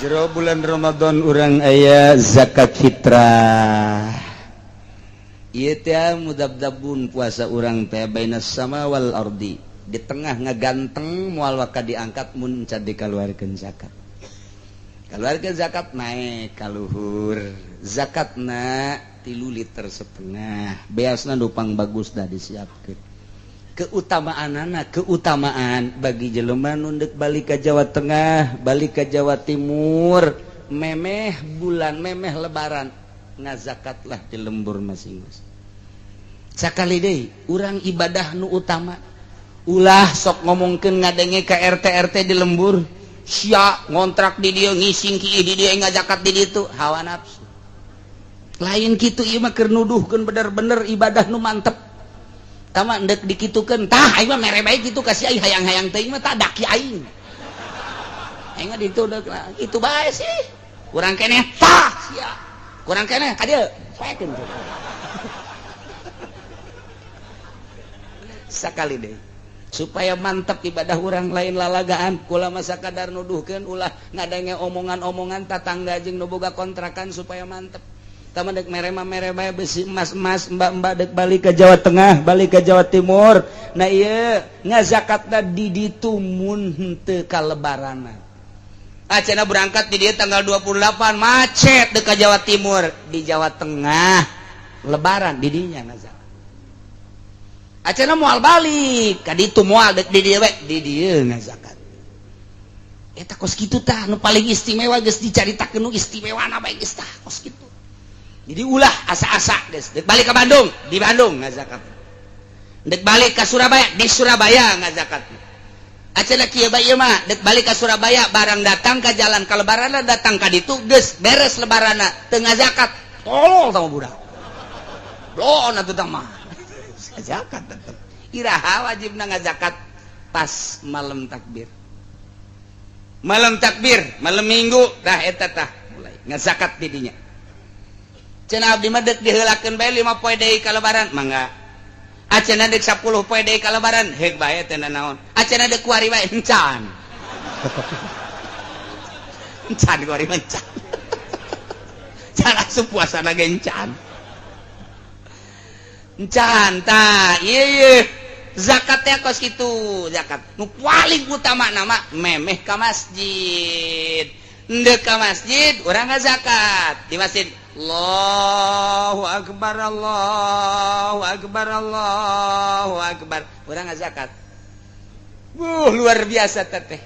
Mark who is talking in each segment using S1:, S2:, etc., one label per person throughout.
S1: Jero bulan Ramadan urang aya zakat fitrah. Ieu teh mudabdabun puasa urang teh bainas sama wal ardi. Di tengah ngaganteng moal waka diangkat mun can dikaluarkeun zakat. Kaluarkeun zakat naik ka luhur. Zakatna 3 liter setengah. Beasna nupang bagus dah disiapkeun. Keutamaan bagi jelema nu deuk balik ka Jawa Tengah, balik ka Jawa Timur, memeh bulan, memeh lebaran, ngazakatlah di lembur masing-masing. Sakali deui urang ibadah nu utama. Ulah sok ngomongkeun ngadenge ka RT di lembur, sia ngontrak di dieu ngising kieu di dieu ngazakat di ditu, hawa nafsu. Lain kitu ieu mah keur nuduhkeun bener-bener ibadah nu mantep. Tama ndek dikitukeun tah aing mah mere bae kitu ka si aing hayang-hayang teuing mah tah daki aing. Aing mah ditu deuk kitu bae sih. Urang keneh tah sia. Kurang keneh ka dieu saekeun. Sakali deui supaya mantap ibadah urang lain lalagaan kula mah sakadar nuduhkeun ulah ngadenge omongan-omongan tatangga jeung nu boga kontrakan supaya mantap. Tama dek mere bae besi emas mbak dek balik ke Jawa Tengah, balik ke Jawa Timur. Nah iya ngazakatna di ditu mun henteu ka lebaranna. Acana berangkat di dia tanggal 28 macet dek ka Jawa Timur, di Jawa Tengah lebaran di dinya ngazakat. Acana moal balik ka ditu moal dek di dieu we di dieu ngazakat. Eta kos kitu tah nu paling istimewa geus dicaritakeun nu istimewana bae geus tah kos kitu. Jadi ulah asa-asa guys. Dek balik ke Bandung, di Bandung ngazakat. Dek balik ke Surabaya, di Surabaya ngazakat. Acana kieu bae ieu mah, dek balik ke Surabaya barang datang ke jalan ka lebaranna datang ka ditu geus beres lebaranna teu ngazakat. Tolol sama budak. Bloon atuh tah mah. Ngazakat tetep. Iraha wajibna ngazakat pas malam takbir. Malam takbir, malam Minggu dah eta tah mulai ngazakat di dinya. Cenah abdi mah deuk diheulakeun bae 5 poe deui ka lebaran mangga. Acenah deuk 10 poe deui ka lebaran heug bae teh naon. Acenah deuk kuari bae encan. Encan kuari encan. Can asup puasana ge encan. Encan tah ieu zakat teh kos kitu zakat. Nu paling utama nama memeh ka masjid. Ndek ka masjid urang ngazakat di masjid. Allahu Akbar, Allahu Akbar, Allahu Akbar. Urang ngazakat. Luar biasa teteh.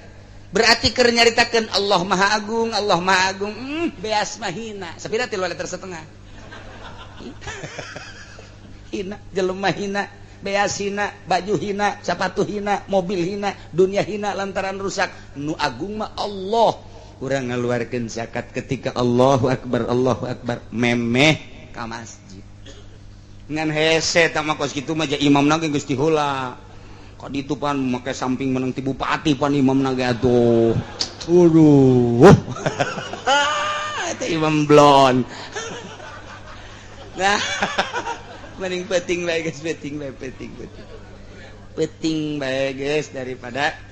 S1: Berarti keur nyaritakeun Allah Maha Agung, Allah Maha Agung. Beas mah hina. Sapira 3 liter setengah. Hina, jelema hina, beas hina, baju hina, sepatu hina, mobil hina, dunia hina lantaran rusak. Nu agung mah Allah. Urang ngaluarkeun zakat ketika Allahu Akbar memeh ka masjid. Ngan hese tah mah kos kitu mah ja imamna ge geus diheula. Ka ditu pan make samping meneng ti bupati pan imamna ge atuh. Aduh. Eta imam blon. Nah, mending peting bae geus peting bae geus daripada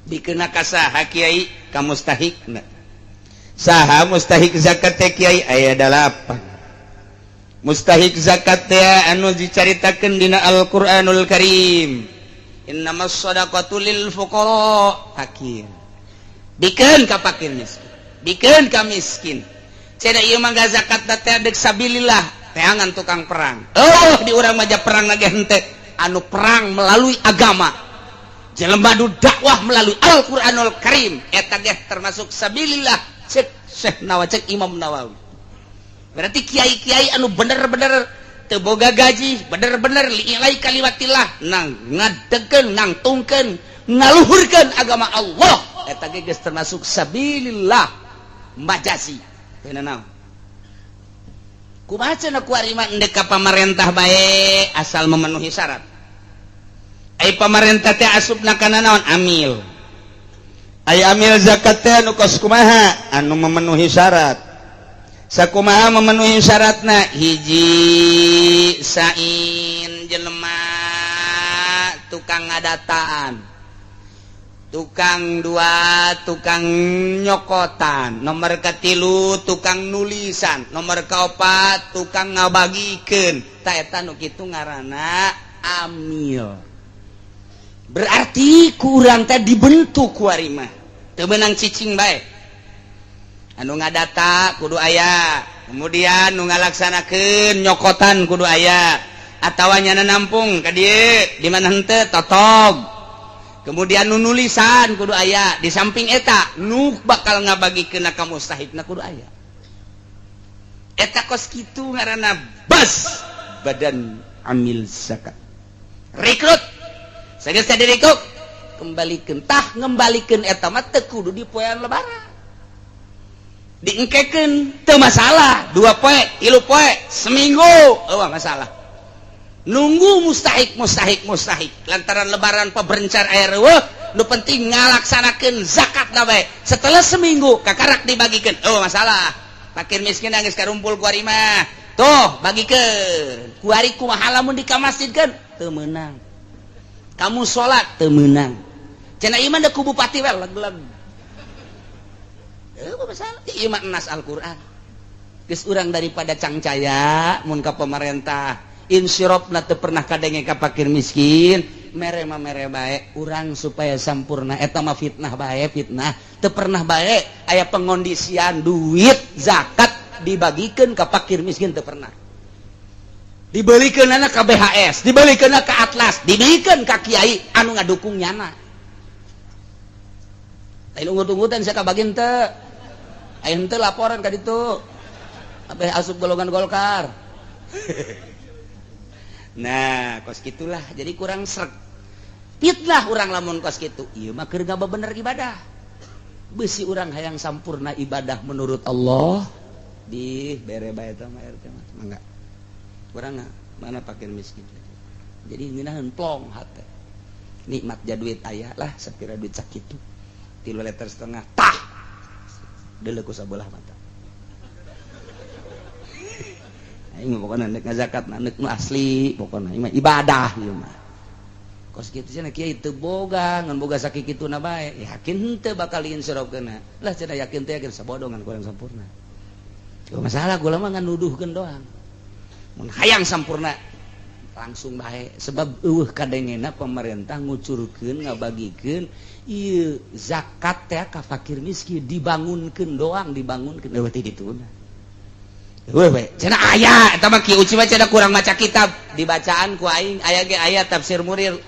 S1: dikena ka saha kiai ka mustahikna. Saha mustahik zakat teh kiai aya 8. Mustahik zakat teh anu dicaritakeun dina Al-Qur'anul Karim. Innamas shadaqatu lil fuqara fakir. Dikeun ka fakir miskin. Dikeun ka miskin. Cenah ieu mah zakat teh deuk sabilillah, teangan tukang perang. Oh, di urang mah perang lagi henteu, anu perang melalui agama. Jelema nu dakwah melalui Al-Qur'anul Karim eta ge termasuk sabilillah cek Syekh Nawawi cek Imam Nawawi. Berarti kiai-kiai anu bener-bener teu boga gaji, bener-bener li'ilai kalimatillah nang ngadegkeun, nang tungkeun, ngaluhurkeun agama Allah eta ge geus termasuk sabilillah majasi. Teu naon. Kumaha cenah kuari mah endek ka pamarentah bae asal memenuhi syarat. Ai pamarentah teh asupna kana naon amil. Ai amil zakat teh anu kos kumaha anu memenuhi syarat. Sakumaha memenuhi syaratna hiji sain jelema tukang ngadataan. tukang 2 tukang nyokotan, nomor katilu tukang nulisan, nomor kaopat tukang ngabagikeun. Ta eta nu kitu ngaranna amil. Berarti kurang teh dibentuk ku ari mah. Teu meunang cicing bae. Anu ngadata kudu aya, kemudian nu ngalaksanakeun nyokotan kudu aya, atawa nyana nampung ka dieu di mana henteu totog. Kemudian nu nulisan kudu aya, di samping eta nu bakal ngabagikeun ka mustahikna kudu aya. Eta kos kitu ngaranna bas badan amil zakat. Rekrut sageus teh direkrut kembalikeun tah ngembalikeun eta mah teu kudu di poean lebaran. Diengkekeun teu masalah, 2 poe, 3 poe, seminggu eueuh masalah. Nunggu mustahik lantaran lebaran paberencar aya reueuh, nu penting ngalaksanakeun zakatna bae. Setelah seminggu kakarak dibagikeun eueuh masalah. Fakir miskin geus karumpul ku ari mah tuh bagikeun ku ari kumaha lamun di ka masjid kan teu meunang, kamu sholat teu meunang, cenah ieu mah da ku bupati we leg-leg eueuh masalah. Ieu mah nas Al-Qur'an geus urang daripada cangcaya mun ka pemerintah insyirofna teu pernah kadenge ka fakir miskin, mere bae urang supaya sampurna. Eta mah fitnah bae, fitnah teu pernah bae aya pengondisian duit zakat dibagikeun ka fakir miskin, teu pernah. Dibelikeunana ka BHS, dibelikeunana ka Atlas, dibikeun ka kiai anu ngadukung nyana. Lain ungut-ungutan saya kabagin teu. Aya henteu laporan ka ditu. Abeh asup golongan Golkar. Nah, kos gitulah jadi kurang sreg. Fitnah urang lamun kos kitu. Ieu mah keur bener ibadah. Beusi urang hayang sampurna ibadah menurut Allah di bere bae eta mah RT mah. Mangga. Urang mana fakir miskin. Jadi ngeunaheun plong hate. Nikmat ja duit aya lah sapira duit sakitu. 3,5 liter tah. Deuleu ku sabelah mata. Aing pokona neuk ngazakat neuk nu asli pokona ieu ibadah ieu mah. Kos kitu cenah kieu teu boga ngan boga sakikituna bae. Yakin henteu bakal insyrofkeunna. Lah cenah yakin teh yakin sabodongan kurang sampurna. Cuma masalah gula mah ngan nuduhkeun doang. Mun hayang sampurna langsung bae sebab eueuh kadengena pemerintah ngucurkeun ngabagikeun ieu zakat teh ka fakir miskin dibangunkeun doang, dibangunkeun eueuh teh dituna. Weh, cenah aya eta mah kieu uci mah cenah kurang maca kitab, dibacaan ku aing aya ge aya tafsir Murir.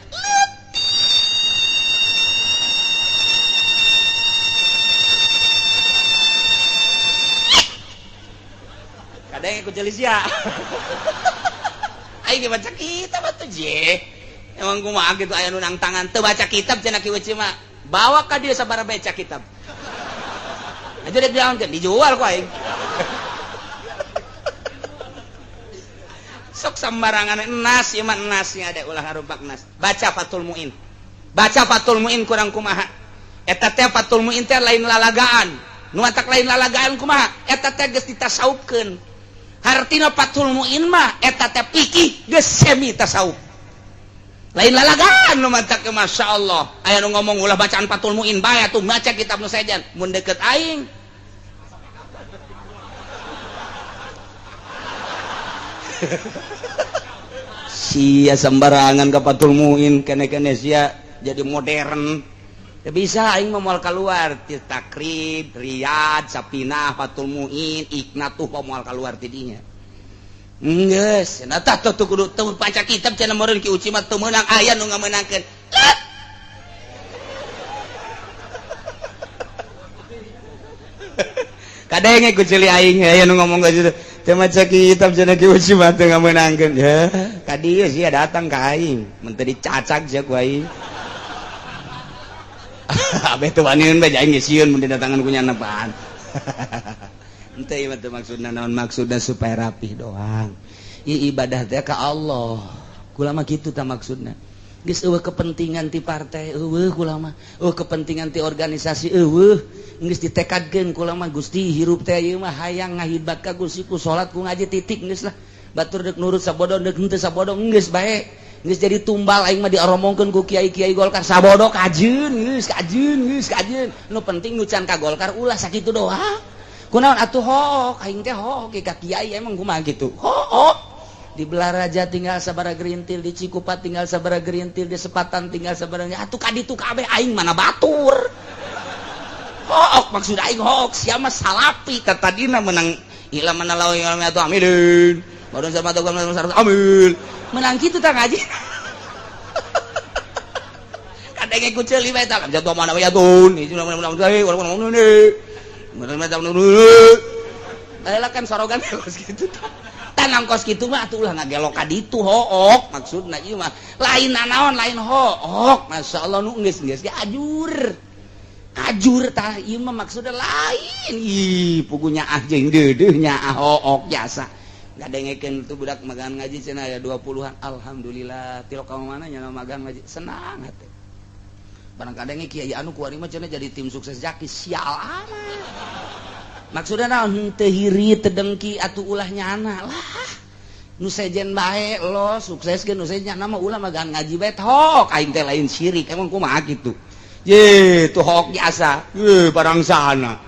S1: Kadang ku jelisia. Aing ge baca kitab atuh je. Emang kumaha kitu aya nu nang tangan teu baca kitab cenah kieu uci mah. Bawa ka dieu sabaraha baca kitab. Aja dek diangkeun dijual ku aing. Sok sembarangan nas ieu mah nasnya ada ulah harumpak nas. Baca Fathul Muin. Baca Fathul Muin kurang kumaha. Eta teh Fathul Muin teh lain lalagaan. Nu atak lain lalagaan kumaha? Eta teh geus ditasawufkeun. Hartina Fathul Muin mah eta teh fikih geus semi tasawuf. Lain lalagaan nu matak masyaallah. Aya nu ngomong ulah bacaan Fathul Muin bae atuh maca kitab nu saejan. Mun deukeut aing sia sembarangan ka Fathul Muin kene-kene sia jadi modern. Ya bisa aing mah moal kaluar ti Takrib, Riyad, Sapinah, Fathul Muin, Iqnatuh moal kaluar ti dinya. Geus, cenah tah tuh kudu teu baca kitab cenah meureun ki uci mah teu meunang aya nu ngamenangkeun. Kadenge ku ceuli aing aya nu ngomong ka situ. Teu maca kitab cenah ki uci mah teu ngamenangkeun. Ya, ka dieu sia datang ka aing, mun teu dicacak sia ku aing. Abeh teu waniun bae aing geus sieun mun didatangan ku nyana paan. Henteu ieu mah teu maksudna naon, maksudna supaya rapih doang. Ieu ibadah teh ka Allah. Kula mah kitu tah maksudna. Geus eueuh kepentingan ti partai, eueuh kula mah. Eueuh kepentingan ti organisasi, eueuh. Geus ditekadkeun kula mah Gusti hirup teh ieu mah hayang ngahibat ka Gusti ku salat ku ngaji titik geus lah. Batur deuk nurut sabodong deuk henteu sabodong geus bae. geus jadi tumbal aing mah dioromongkeun ku kiai-kiai Golkar sabodo kajeun geus nu penting nu can ka Golkar ulah sakitu doang kunaon atuh hook aing teh hook ka kiai emang kumaha gitu hook di Belaraja tinggal sabaraha gerintil, di Cikupa tinggal sabaraha gerintil, di Sepatan tinggal sabaraha atuh kaditu kabeh aing mana batur hook maksud aing hook sia mah salapi ka tadina menang ila manalaw ilmu atuh amilin baru sama atuh amil menang kitu tah ngaji kadenge kuceuli bae tah jatuh mana ya tun ieu menang teh urang ngomong ni menang kan sorogan kos kitu tah tanang kos kitu mah atuh ulah ngagelok ka ditu hook maksudna ieu mah lain nanaon lain hook masyaallah nu geus ge ajur tah ieu mah maksudna lain ih pugunya ah jeung deudeuh nya hook jasa ngadengekeun tu budak magang ngaji cenah aya 20-an alhamdulillah tilok ka mana nya magang ngaji senang hate barang kadenge kiai anu kuari mah cenah jadi tim sukses jaki sial amat maksudna naon teu hiri teu dengki atuh ulah nyana lah nu sejen bae lo sukseskeun nu sejen mah ulah magang ngaji bae hok aing teh lain syirik emang kumaha kitu ye tuh hok biasa ye barang sana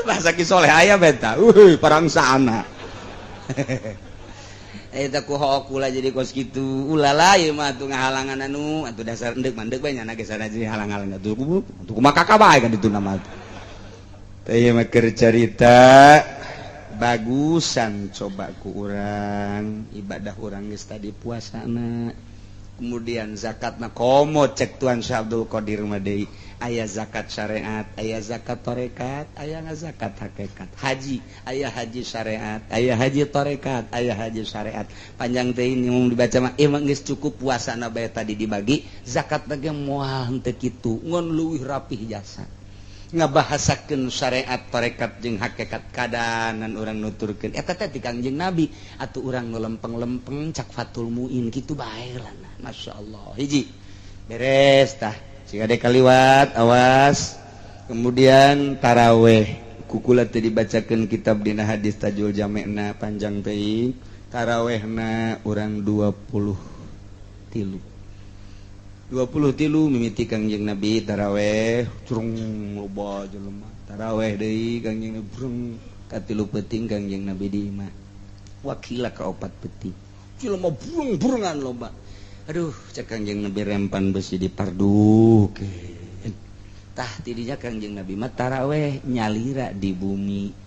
S1: bahasa ki soleh aya beta barang sana eta ku hok ulah jadi kos kitu ulah lah ieu mah atuh ngahalangan anu atuh dasar endek mandek bae nyana ge sanajan halang-halang atuh kumaha kakak bae kan ditu nama teh ieu mah keur carita bagusan coba ku urang ibadah urang geus tadi puasana kemudian zakatna komo cek Tuan Syekh Abdul Qadir mah deui aya zakat syariat aya zakat tarekat aya zakat hakikat haji aya haji syariat aya haji tarekat aya haji syariat panjang teh ini mun dibaca mah emang geus cukup puasana bae tadi dibagi zakat ge moal henteu kitu ngon leuwih rapih jasa ngabahasakeun syariat tarekat jeung hakikat kadanan urang nuturkeun eta teh ti Kangjeng Nabi atuh urang nu lempeng-lempeng cak Fathul Muin kitu bae lah masyaallah hiji beres tah jika ada kaliwat awas kemudian taraweh kukula teu dibacakeun kitab dina hadis tajul jamekna panjang teuing tarawehna urang 23 mimiti Kangjeng Nabi taraweh curung loba jelema taraweh deui Kangjeng Nabi brung ka 3 peuting Kangjeng Nabi di imah wakila ka 4 peuting jelema burung-burungan loba aduh cek Kangjeng Nabi rempan besi dipardukeun tah tidinya Kangjeng Nabi mah taraweh nyalira di bumi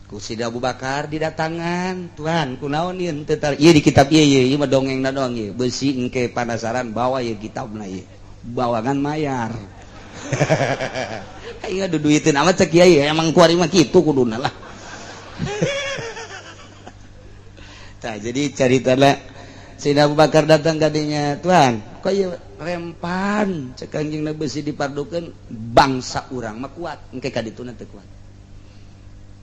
S1: ku Sidi Abu Bakar didatangan Tuhan kunaon ieu teu ieu di kitab ieu mah dongengna doang ieu beusi engke panasaran bawa ieu kitabna ieu bawangan mayar aing duduiteun amat cek kiai emang kuari mah kitu kuduna lah tah jadi caritana Sidi Abu Bakar datang kadinya Tuhan kok ieu rempan cek Kangjeng Nabi beusi dipardukeun bangsa urang mah kuat engke kadituna teu kuat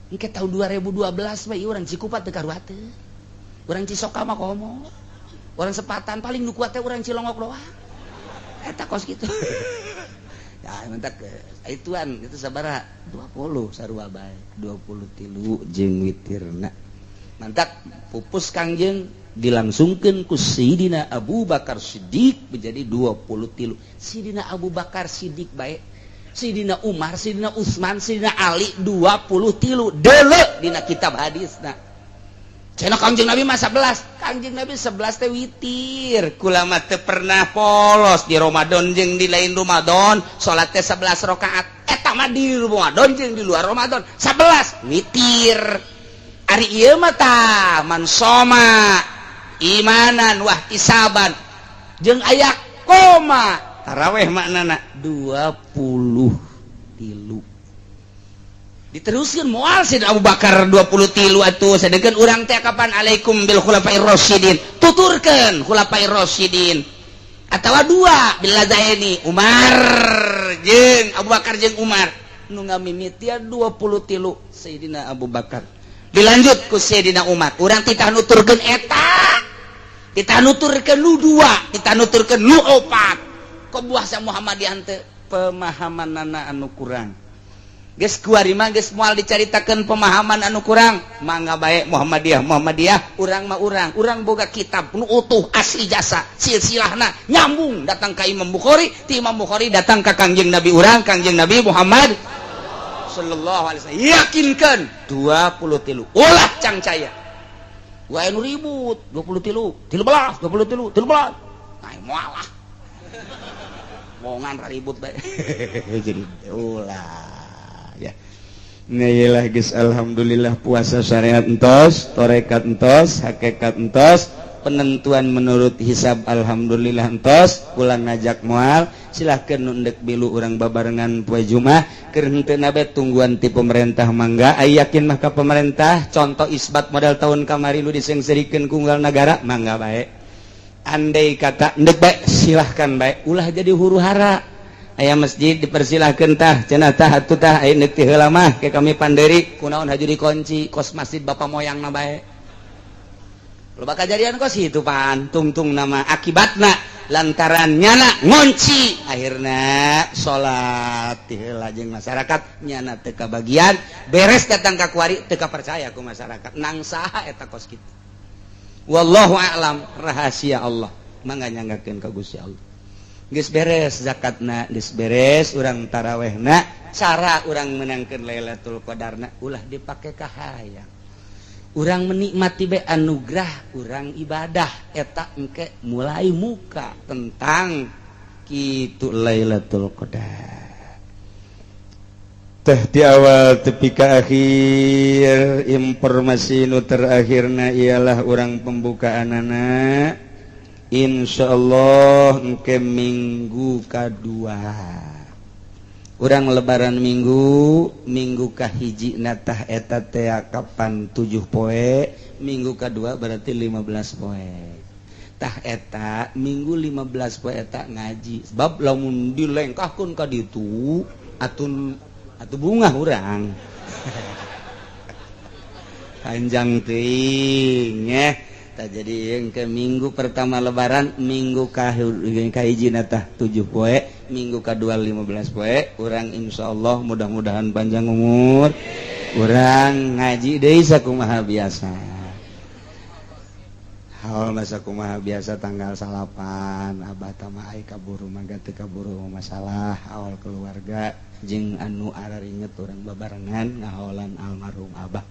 S1: engke tahun 2012 mah ieu urang Cikupa teu karuat teu urang Cisoka mah komo urang Sepatan paling nu kuat teh urang Cilongok doang eta kos kitu ya mentak ituan itu sabaraha 20 sarua bae 23 jeung witirna mantak pupus Kangjeng dilangsungkeun ku Sayyidina Abu Bakar Siddiq menjadi 23 Sayyidina Abu Bakar Siddiq bae Sayyidina Umar Sayyidina Utsman Sayyidina Ali 23 deuleu dina kitab hadisna cenah Kangjeng Nabi mah 11 Kangjeng Nabi 11 teh witir kula mah teu pernah polos di Ramadan jeung di lain Ramadan salat teh 11 rakaat eta mah di Ramadan jeung di luar Ramadan 11 witir ari ieu mah tah man soma imanan wahtisaban jeung aya koma taraweh maknana 23 diteruskeun moal Sayyidina Abu Bakar 23 atuh sadegeun urang teh kapan alaikum bil khulafair rasyidin tuturkeun khulafair rasyidin atawa 2 bil ladaini Umar jeung Abu Bakar jeung Umar nu ngamimitian 23 Sayyidina Abu Bakar dilanjut ku Sayyidina Umar urang titah nuturkeun eta titah nuturkeun nu 2 titah nuturkeun nu 4 kok buah sa Muhammadiyah teh pemahamanana anu kurang geus kuari mah geus moal dicaritakeun pemahaman anu kurang mangga bae Muhammadiyah urang boga kitab nu utuh asli jasa silsilahna nyambung datang ka Imam Bukhari ti Imam Bukhari datang ka Kangjeng Nabi urang Kangjeng Nabi Muhammad sallallahu alaihi wasallam yakinkeun 23 ulah cangcaya wae nu ribut 13 moal lah bongan ribut bae jadi ulah ya nyayilah geus alhamdulillah puasa syariat entos tarekat entos hakikat entos penentuan menurut hisab alhamdulillah entos ulang ngajak moal silahkeun nu endek bilu urang babarengan poe Jumat keur henteu na bae tungguan ti pemerintah mangga aya yakin mah ka pemerintah contoh isbat modal tahun kamari lu disengserikeun ku unggal negara mangga bae andai kata endek bae silahkan bae ulah jadi huru-hara aya masjid dipersilahkeun tah cenah tah atuh tah aya neuk ti heula mah ke kami panderi kunaon haju dikunci kos masjid bapa moyangna bae loba kajadian kos hitu pan tungtung nama akibatna lantaran nyana ngunci akhirna salat ti heula jeung masyarakat nyana teu kabagian beres datang ka kuari teu percaya ku masyarakat nang saha eta kos kitu wallahu a'lam rahasia Allah mangga nyanggakeun ka Gusti Allah geus beres zakatna geus beres urang tarawehna cara urang menangkeun Lailatul Qadarna ulah dipake ka hayang urang menikmati be anugerah urang ibadah eta engke mulai muka tentang kitu Lailatul Qadar teh di awal tepi ka akhir informasi nu terakhirna ialah urang pembukaanana insyaallah engke minggu kadua urang lebaran minggu kahiji natah eta teh kapan 7 poe minggu kadua berarti 15 poe tah eta minggu 15 poe eta ngaji sebab lamun dilengkahkeun ka ditu atuh bunga urang panjang teuing jadi yang ke minggu pertama lebaran minggu kahiji natah 7 poe minggu kedua 15 poe urang insyaallah mudah-mudahan panjang umur urang ngaji deui sakumaha biasa haul masa kumaha biasa tanggal 8 abah tamah ai kaburu mangga teu kaburu masalah awal keluarga jeung anu araringet urang babarengan ngaholan almarhum abah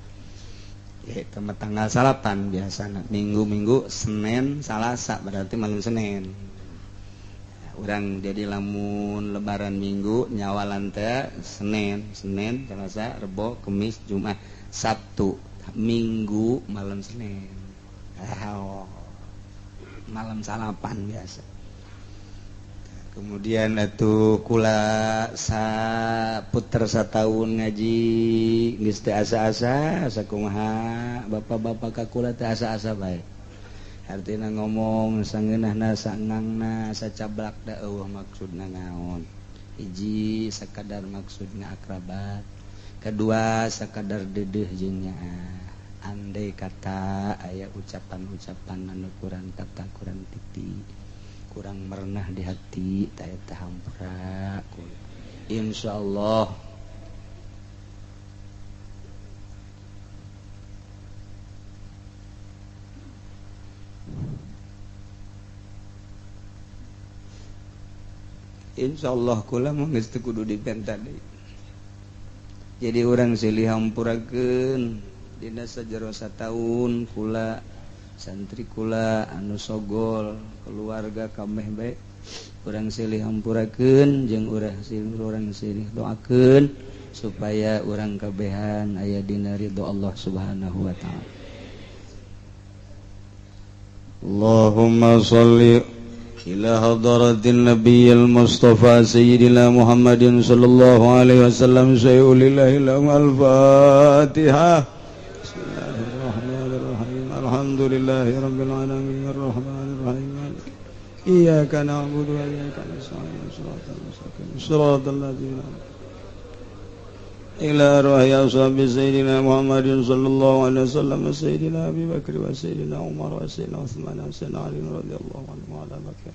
S1: ya tanggal 8 biasana minggu Senin Salasa berarti malam Senin urang jadi lamun lebaran minggu nyawalan teh Senin Selasa Rebo Kamis Jumat Sabtu Minggu malam Senin malam salapan biasa kemudian itu kula puter sataun ngaji geus teu asa-asa sakumaha bapak-bapak ka kula teu asa-asa bae artina ngomong sangeunahna sangangna sacablak da eueuh maksudna naon hiji sakadar maksudna akrabat kedua sakadar deudeuh jeung nyaah andai kata aya ucapan-ucapan anu kurang tata kurang titi kurang merenah di hati eta hampura insyaallah kula mah geus teu kudu dipenta deui jadi urang silih hampurakeun dina sajero sataun kula santri kula anu sogol keluarga kabeh bae urang silih hampurakeun jeung urang silih doakeun supaya urang kabehan aya dina ridho Allah Subhanahu wa taala. Allahumma shalli ila hadratin nabiyil mustafa sayyidina Muhammadin sallallahu alaihi wasallam sayyidillahil al-fatihah. Alhamdulillahi rabbil alamin arrahmanir rahim iyyaka na'budu wa iyyaka nasta'in shiratal ladzina ila ruhi ashabi sayyidina Muhammadin sallallahu alaihi wasallam sayyidina Abi Bakr wa sayyidina Umar wa sayyidina Utsman wa sayyidina Ali radhiyallahu anhu wa ala bakr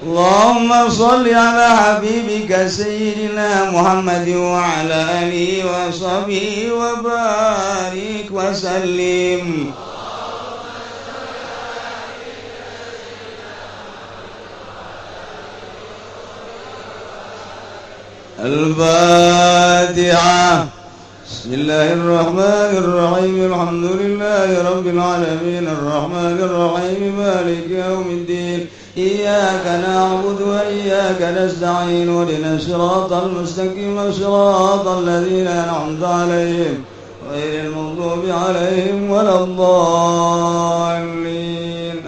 S2: Allahumma sholli ala habibika sayyidina Muhammadin wa ala alihi wa sahbihi wa barik wa sallim. Al-Fatihah. Bismillahirrahmanirrahim. Alhamdulillahi rabbil alamin arrahmanir rahim maliki yaumiddin. Iyyaka na'budu wa iyyaka nasta'in ihdinas siratal mustaqim siratal ladzina an'amta 'alaihim ghairil maghdubi 'alaihim waladdallin.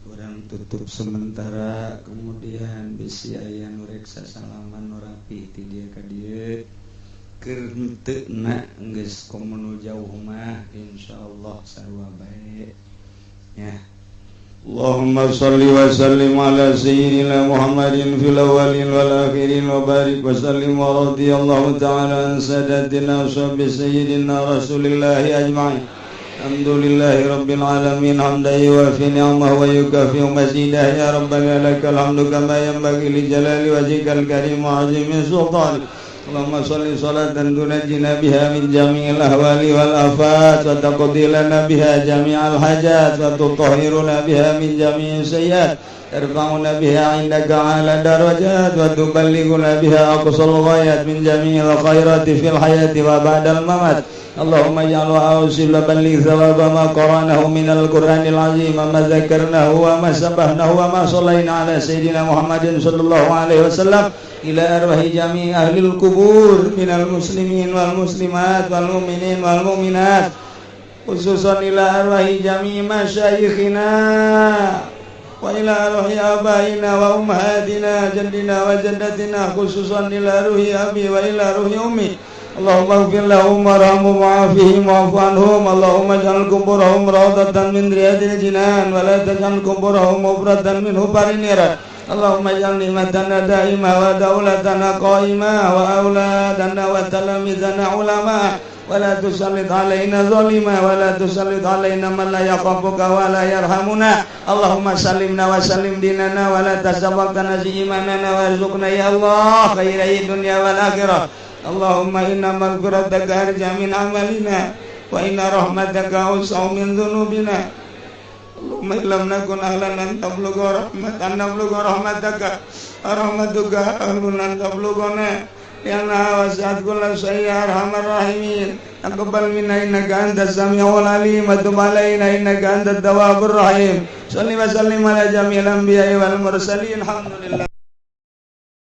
S2: Urang tutup sementara kemudian bisi aya nu reksa salaman nu rapih ti dieu ka dieu keur henteu na geus komo jauh mah insyaallah sarua bae ya. Allahumma shalli wa sallim ala sayyidina Muhammadin fil awwalin wal akhirin wa barik wa sallim wa radiyallahu ta'ala an sadatina sahbi sayyidina rasulillahi ajma'in. Alhamdulillahi rabbil alamin hamdan yuwafi ni'amahu wa yukafi mazidah ya rabbana lakal hamdu kama yanbaghi li jalali wajhikal karim wa 'azimi sultanik. Allahumma sholli sholatan tunajjina biha min jami'il ahwali wal afat wa taqdi lana biha jami'al hajat wa tutahhiruna biha min jami'is sayyi'at tarfa'una biha 'indaka 'ala darajat wa tuballighuna biha aqsal ghayat min jami'il khairati fil hayati wa ba'dal mamat. Allahumma ij'alhu awsilan li thawaba ma qara'nahu minal qur'anil azim wa ma dzakarnahu wa ma sabbahnahu wa ma shallaina 'ala sayyidina Muhammadin sallallahu alaihi wasallam ila arwahi jami' ahlil kubur minal muslimin wal muslimat wal mu'minin wal mu'minat khususan ila arwahi jami' masyayikhina wa ila arwahi abaina wa ummahatina jaddina wa jaddatina khususan ila ruhi abi wa ila ruhi ummi. Allahumma ighfir lahum warhamhum wa'afihim wa'fu anhum. Allahumma ij'al quburahum rawdatan min riyadil jinan wa la taj'al quburahum mufratan min hubarin niran. Allahumma ij'al ni'matana da'imah wa daulatana qa'imah wa auladana wa talamidana ulama wa la tusallit alaina zalima wa la tusallit alaina man la yaqafuka wa la yarhamuna. Allahumma sallimna wa sallim dinana wa la tasabaqtana si imanana wa rizukna ya Allah khairai dunya wal akhirah. Allahumma inna maghfirataka arja min amalina wa inna rahmataka awsa'u min dhunubina. Allahumma illam nakun ahlan an tablugha rahmataka rahmatuka ahlun an tablughana ya Allah wasi'at kulla shay'in arhamar rahimin. Taqabbal minna innaka antas samiul alim wa tub alaina innaka antat tawwabur rahim. Shalli wa sallim ala jami'il anbiya'i wal mursalin. Alhamdulillah.